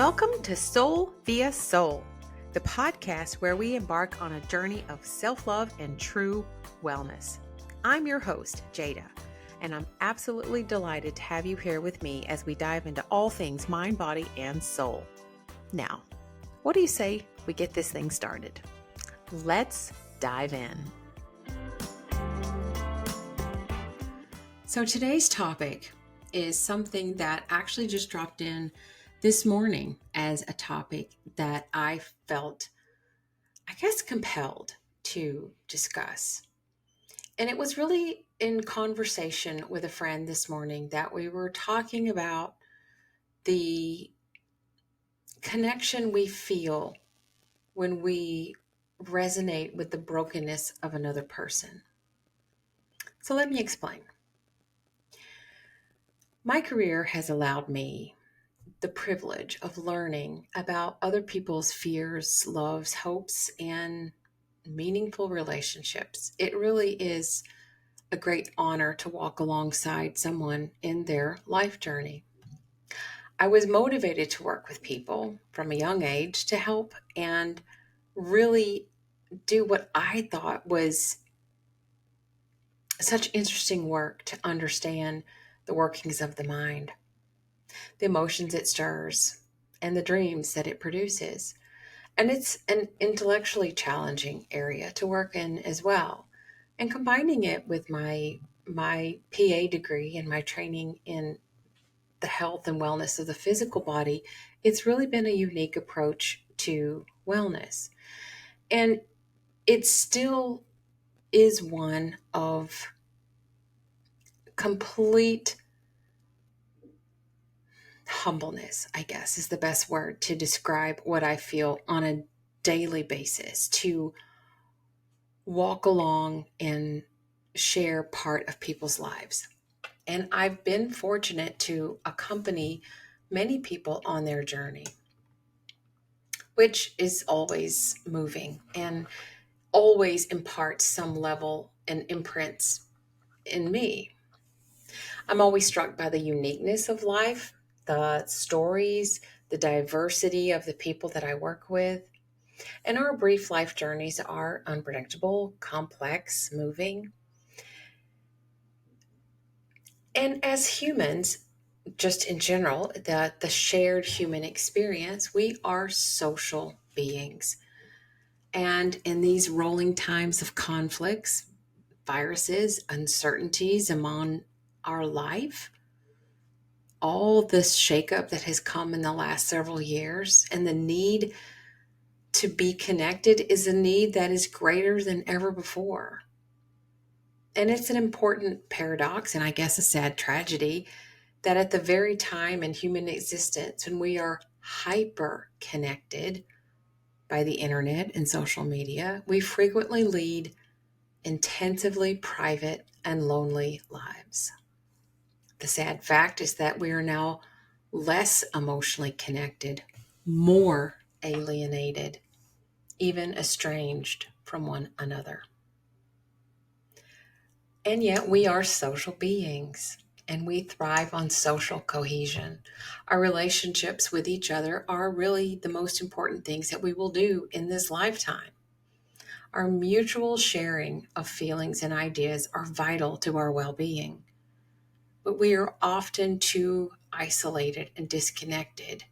Welcome to Soul via Soul, the podcast where we embark on a journey of self-love and true wellness. I'm your host, Jada, and I'm absolutely delighted to have you here with me as we dive into all things mind, body, and soul. Now, what do you say we get this thing started? Let's dive in. So today's topic is something that actually just dropped in this morning as a topic that I felt, compelled to discuss. And it was really in conversation with a friend this morning that we were talking about the connection we feel when we resonate with the brokenness of another person. So let me explain. My career has allowed me the privilege of learning about other people's fears, loves, hopes, and meaningful relationships. It really is a great honor to walk alongside someone in their life journey. I was motivated to work with people from a young age to help and really do what I thought was such interesting work to understand the workings of the mind, the emotions it stirs, and the dreams that it produces. And it's an intellectually challenging area to work in as well. And combining it with my PA degree and my training in the health and wellness of the physical body, it's really been a unique approach to wellness. And it still is one of complete humbleness, I guess, is the best word to describe what I feel on a daily basis, to walk along and share part of people's lives. And I've been fortunate to accompany many people on their journey, which is always moving and always imparts some level and imprints in me. I'm always struck by the uniqueness of life, the stories, the diversity of the people that I work with. And our brief life journeys are unpredictable, complex, moving. And as humans, just in general, the shared human experience, we are social beings. And in these rolling times of conflicts, viruses, uncertainties among our life, all this shakeup that has come in the last several years, and the need to be connected is a need that is greater than ever before. And it's an important paradox, and I guess a sad tragedy, that at the very time in human existence when we are hyper connected by the internet and social media, we frequently lead intensively private and lonely lives. The sad fact is that we are now less emotionally connected, more alienated, even estranged from one another. And yet we are social beings and we thrive on social cohesion. Our relationships with each other are really the most important things that we will do in this lifetime. Our mutual sharing of feelings and ideas are vital to our well-being. But we are often too isolated and disconnected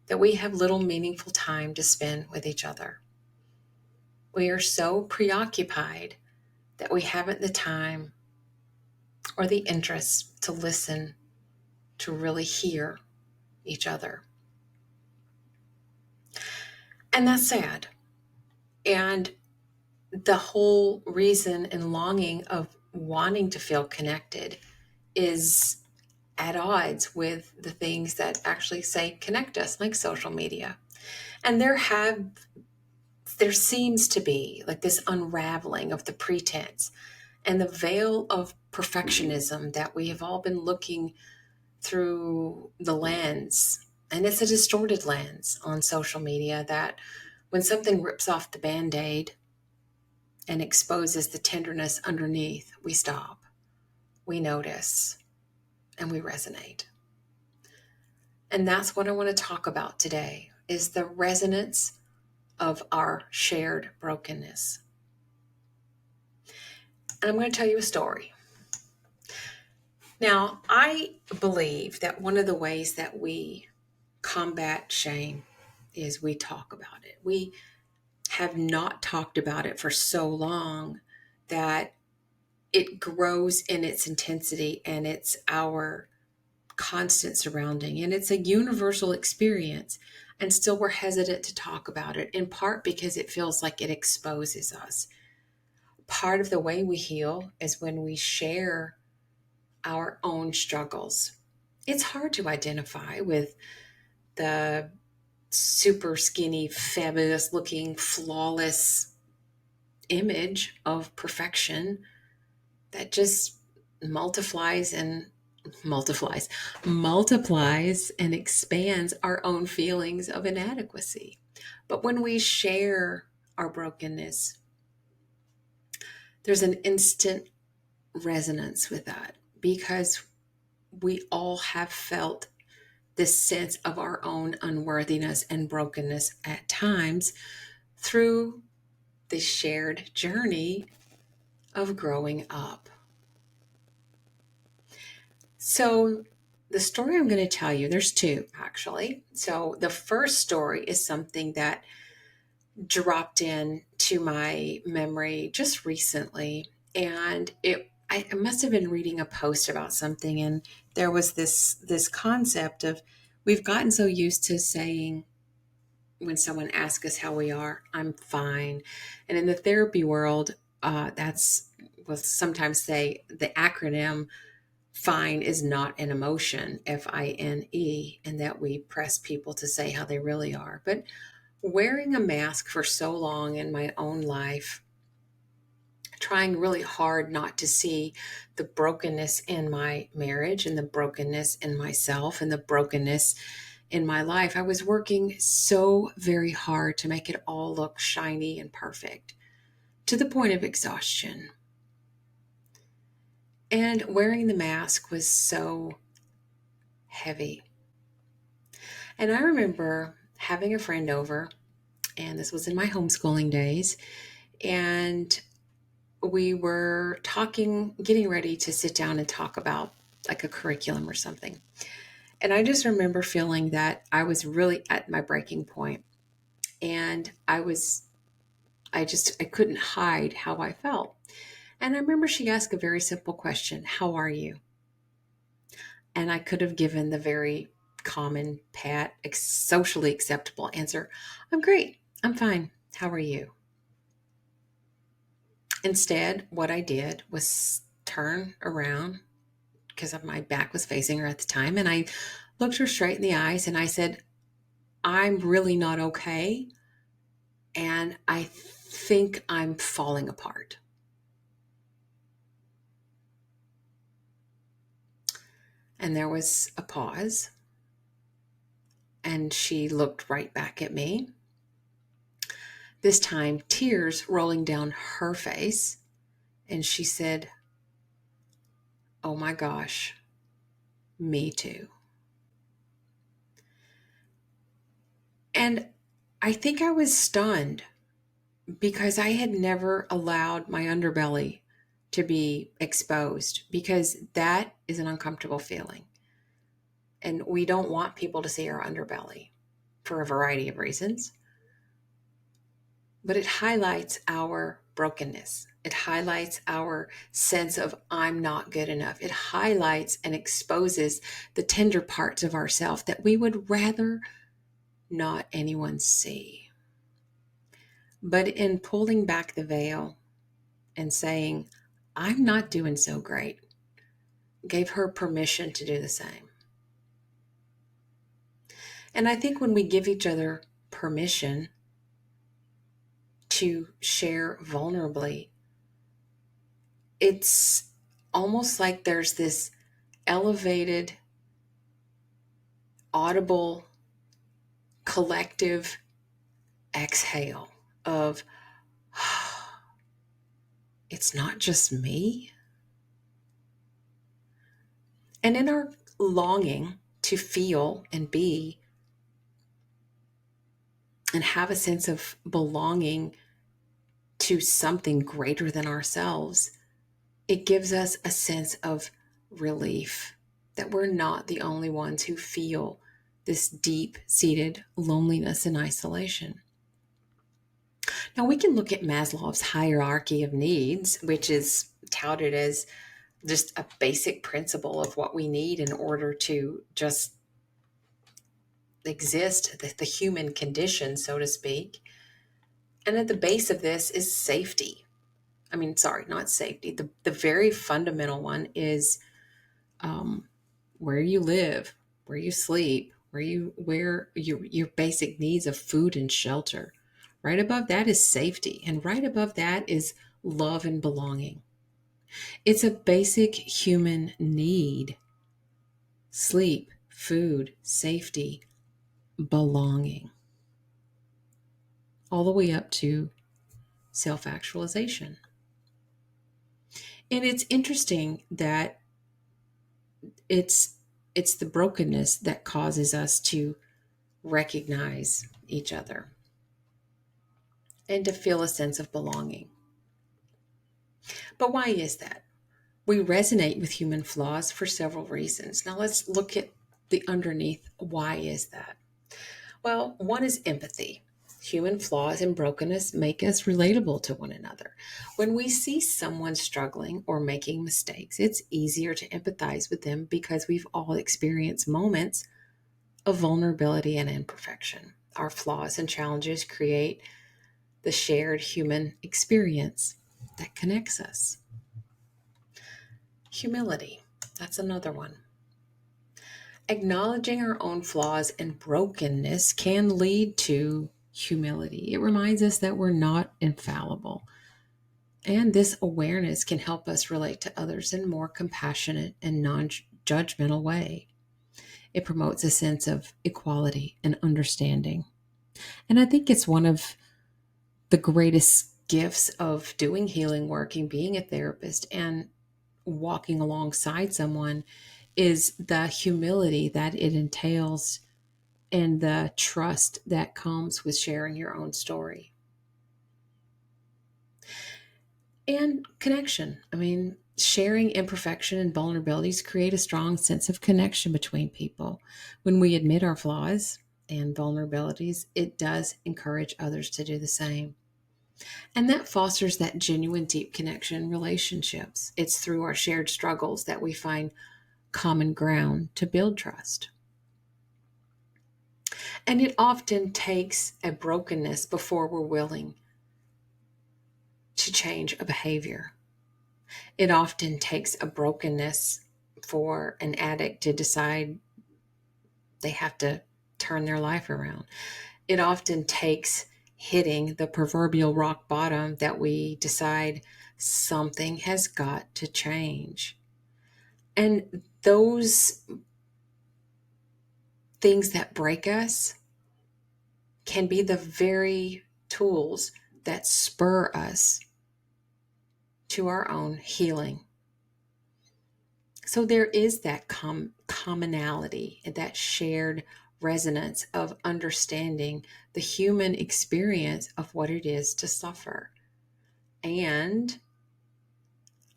that we have little meaningful time to spend with each other. We are so preoccupied that we haven't the time or the interest to listen, to really hear each other. And that's sad. And the whole reason and longing of wanting to feel connected is at odds with the things that actually say connect us, like social media. And there seems to be like this unraveling of the pretense and the veil of perfectionism that we have all been looking through the lens. And it's a distorted lens on social media that when something rips off the Band-Aid and exposes the tenderness underneath, we stop, we notice, and we resonate. And that's what I want to talk about today is the resonance of our shared brokenness. And I'm going to tell you a story. Now, I believe that one of the ways that we combat shame is we talk about it. We have not talked about it for so long that it grows in its intensity, and it's our constant surrounding, and it's a universal experience. And still we're hesitant to talk about it, in part because it feels like it exposes us. Part of the way we heal is when we share our own struggles. It's hard to identify with the super skinny, fabulous looking, flawless image of perfection that just multiplies and multiplies and expands our own feelings of inadequacy. But when we share our brokenness, there's an instant resonance with that, because we all have felt this sense of our own unworthiness and brokenness at times through the shared journey of growing up. So, the story I'm going to tell you, there's two actually. So, the first story is something that dropped in to my memory just recently, and I must have been reading a post about something, and there was this concept of, we've gotten so used to saying, when someone asks us how we are, I'm fine. And in the therapy world, that's, we'll sometimes say the acronym fine is not an emotion, FINE, and that we press people to say how they really are. But wearing a mask for so long in my own life, trying really hard not to see the brokenness in my marriage and the brokenness in myself and the brokenness in my life, I was working so very hard to make it all look shiny and perfect, to the point of exhaustion. And wearing the mask was so heavy. And I remember having a friend over, and this was in my homeschooling days, and we were talking, getting ready to sit down and talk about like a curriculum or something. And I just remember feeling that I was really at my breaking point, and I couldn't hide how I felt. And I remember she asked a very simple question, how are you? And I could have given the very common, pat, socially acceptable answer, I'm great, I'm fine, how are you? Instead, what I did was turn around, because my back was facing her at the time, and I looked her straight in the eyes and I said, I'm really not okay, and I think I'm falling apart. And there was a pause, and she looked right back at me, this time tears rolling down her face, and she said, oh my gosh, me too. And I think I was stunned, because I had never allowed my underbelly to be exposed, because that is an uncomfortable feeling. And we don't want people to see our underbelly for a variety of reasons. But it highlights our brokenness. It highlights our sense of I'm not good enough. It highlights and exposes the tender parts of ourselves that we would rather not anyone see. But in pulling back the veil and saying, I'm not doing so great, gave her permission to do the same. And I think when we give each other permission to share vulnerably, it's almost like there's this elevated, audible, collective exhale of, it's not just me. And in our longing to feel and be and have a sense of belonging to something greater than ourselves, it gives us a sense of relief that we're not the only ones who feel this deep seated loneliness and isolation. Now, we can look at Maslow's hierarchy of needs, which is touted as just a basic principle of what we need in order to just exist, the human condition, so to speak. And at the base of this is safety. I mean, sorry, not safety. The very fundamental one is um, where you live, where you sleep, where your basic needs of food and shelter. Right above that is safety, and right above that is love and belonging. It's a basic human need. Sleep, food, safety, belonging, all the way up to self-actualization. And it's interesting that it's it's the brokenness that causes us to recognize each other and to feel a sense of belonging. But why is that? We resonate with human flaws for several reasons. Now let's look at the underneath. Why is that? Well, one is empathy. Human flaws and brokenness make us relatable to one another. When we see someone struggling or making mistakes, it's easier to empathize with them because we've all experienced moments of vulnerability and imperfection. Our flaws and challenges create the shared human experience that connects us. Humility, that's another one. Acknowledging our own flaws and brokenness can lead to humility. It reminds us that we're not infallible. And this awareness can help us relate to others in a more compassionate and non judgmental way. It promotes a sense of equality and understanding. And I think it's one of the greatest gifts of doing healing work and being a therapist and walking alongside someone is the humility that it entails and the trust that comes with sharing your own story. And connection. I mean, sharing imperfection and vulnerabilities create a strong sense of connection between people. When we admit our flaws and vulnerabilities, it does encourage others to do the same. And that fosters that genuine, deep connection in relationships. It's through our shared struggles that we find common ground to build trust. And it often takes a brokenness before we're willing to change a behavior. It often takes a brokenness for an addict to decide they have to turn their life around. It often takes hitting the proverbial rock bottom that we decide something has got to change. And those things that break us can be the very tools that spur us to our own healing. So there is that commonality, that shared resonance of understanding the human experience of what it is to suffer. And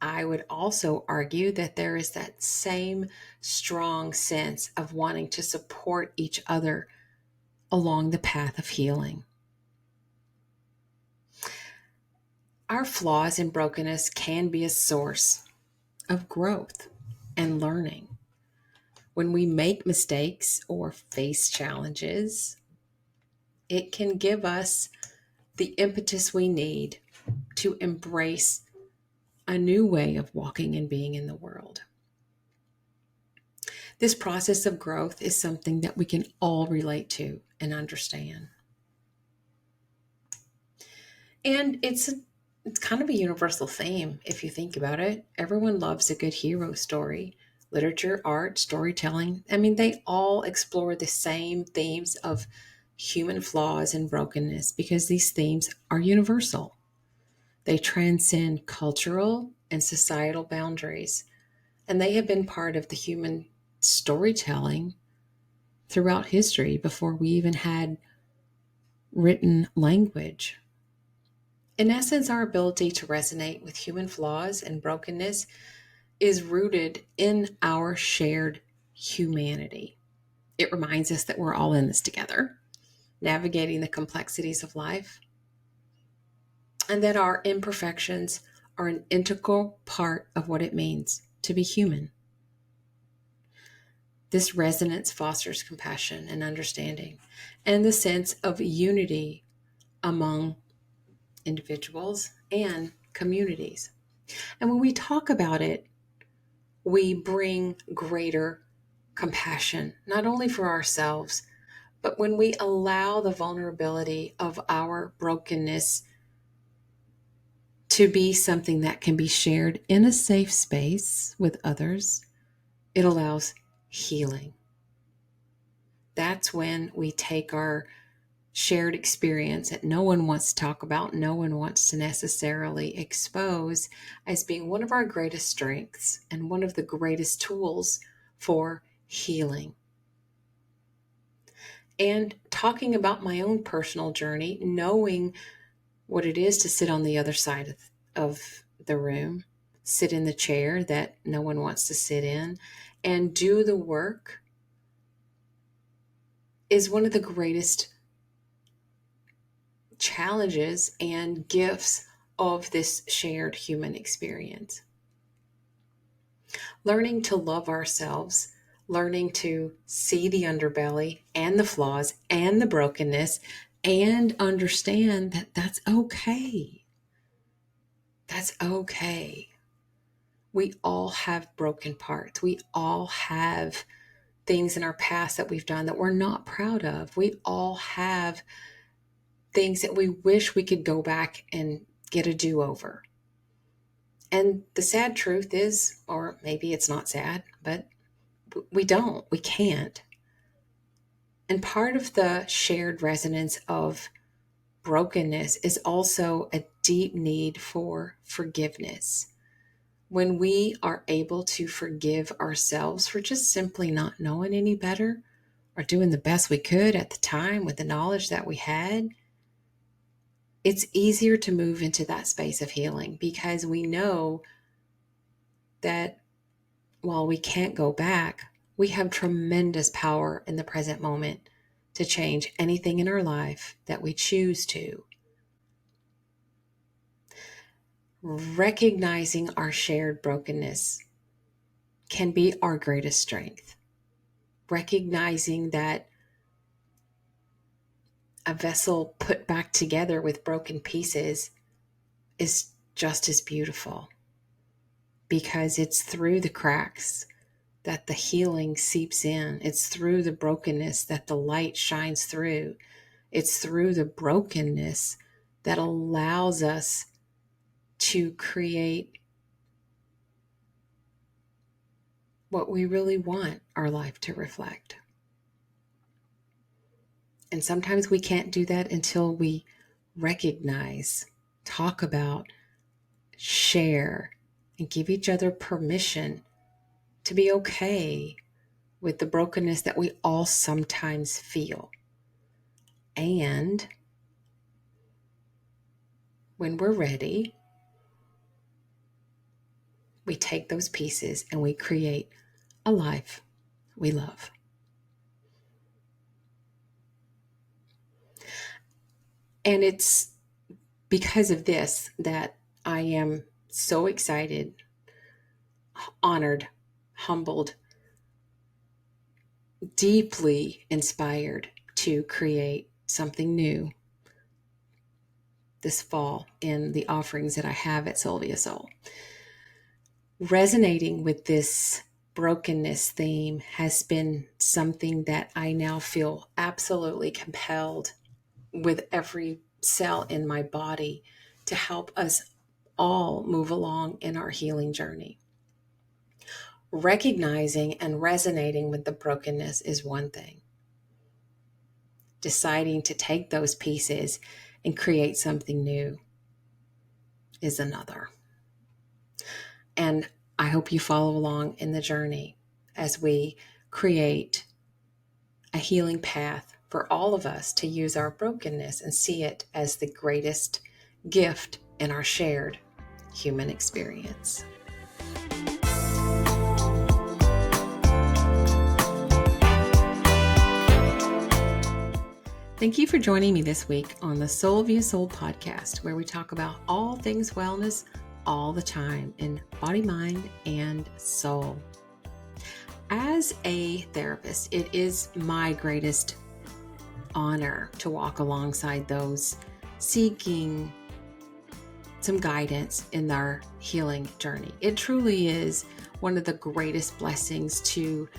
I would also argue that there is that same strong sense of wanting to support each other along the path of healing. Our flaws and brokenness can be a source of growth and learning. When we make mistakes or face challenges, it can give us the impetus we need to embrace a new way of walking and being in the world. This process of growth is something that we can all relate to and understand. And it's kind of a universal theme if you think about it. Everyone loves a good hero story. Literature, art, storytelling. I mean, they all explore the same themes of human flaws and brokenness because these themes are universal. They transcend cultural and societal boundaries, and they have been part of the human storytelling throughout history before we even had written language. In essence, our ability to resonate with human flaws and brokenness is rooted in our shared humanity. It reminds us that we're all in this together, navigating the complexities of life, and that our imperfections are an integral part of what it means to be human. This resonance fosters compassion and understanding and the sense of unity among individuals and communities. And when we talk about it, we bring greater compassion, not only for ourselves, but when we allow the vulnerability of our brokenness to be something that can be shared in a safe space with others, it allows healing. That's when we take our shared experience that no one wants to talk about, no one wants to necessarily expose, as being one of our greatest strengths and one of the greatest tools for healing. And talking about my own personal journey, knowing what it is to sit on the other side of the room, sit in the chair that no one wants to sit in, and do the work is one of the greatest challenges and gifts of this shared human experience. Learning to love ourselves, learning to see the underbelly and the flaws and the brokenness, and understand that that's okay. That's okay. We all have broken parts. We all have things in our past that we've done that we're not proud of. We all have things that we wish we could go back and get a do-over. And the sad truth is, or maybe it's not sad, but we don't, we can't. And part of the shared resonance of brokenness is also a deep need for forgiveness. When we are able to forgive ourselves for just simply not knowing any better or doing the best we could at the time with the knowledge that we had, it's easier to move into that space of healing because we know that while we can't go back, we have tremendous power in the present moment to change anything in our life that we choose to. Recognizing our shared brokenness can be our greatest strength. Recognizing that a vessel put back together with broken pieces is just as beautiful because it's through the cracks that the healing seeps in. It's through the brokenness that the light shines through. It's through the brokenness that allows us to create what we really want our life to reflect. And sometimes we can't do that until we recognize, talk about, share, and give each other permission to be okay with the brokenness that we all sometimes feel. And when we're ready, we take those pieces and we create a life we love. And it's because of this that I am so excited, honored, humbled, deeply inspired to create something new this fall in the offerings that I have at Sylvia Soul. Resonating with this brokenness theme has been something that I now feel absolutely compelled with every cell in my body to help us all move along in our healing journey. Recognizing and resonating with the brokenness is one thing. Deciding to take those pieces and create something new is another. And I hope you follow along in the journey as we create a healing path for all of us to use our brokenness and see it as the greatest gift in our shared human experience. Thank you for joining me this week on the Soul Via Soul podcast, where we talk about all things wellness all the time in body, mind, and soul. As a therapist, it is my greatest honor to walk alongside those seeking some guidance in their healing journey. It truly is one of the greatest blessings to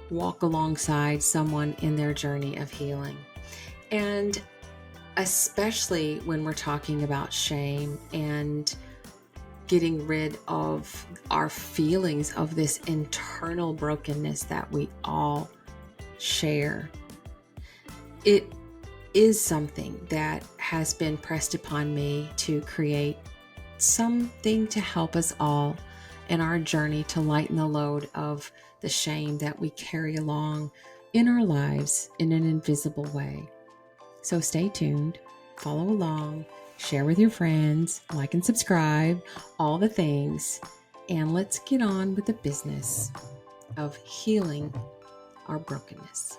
walk alongside someone in their journey of healing. And especially when we're talking about shame and getting rid of our feelings of this internal brokenness that we all share. It is something that has been pressed upon me to create something to help us all in our journey to lighten the load of the shame that we carry along in our lives in an invisible way. So stay tuned, follow along, share with your friends, like and subscribe, all the things, and let's get on with the business of healing our brokenness.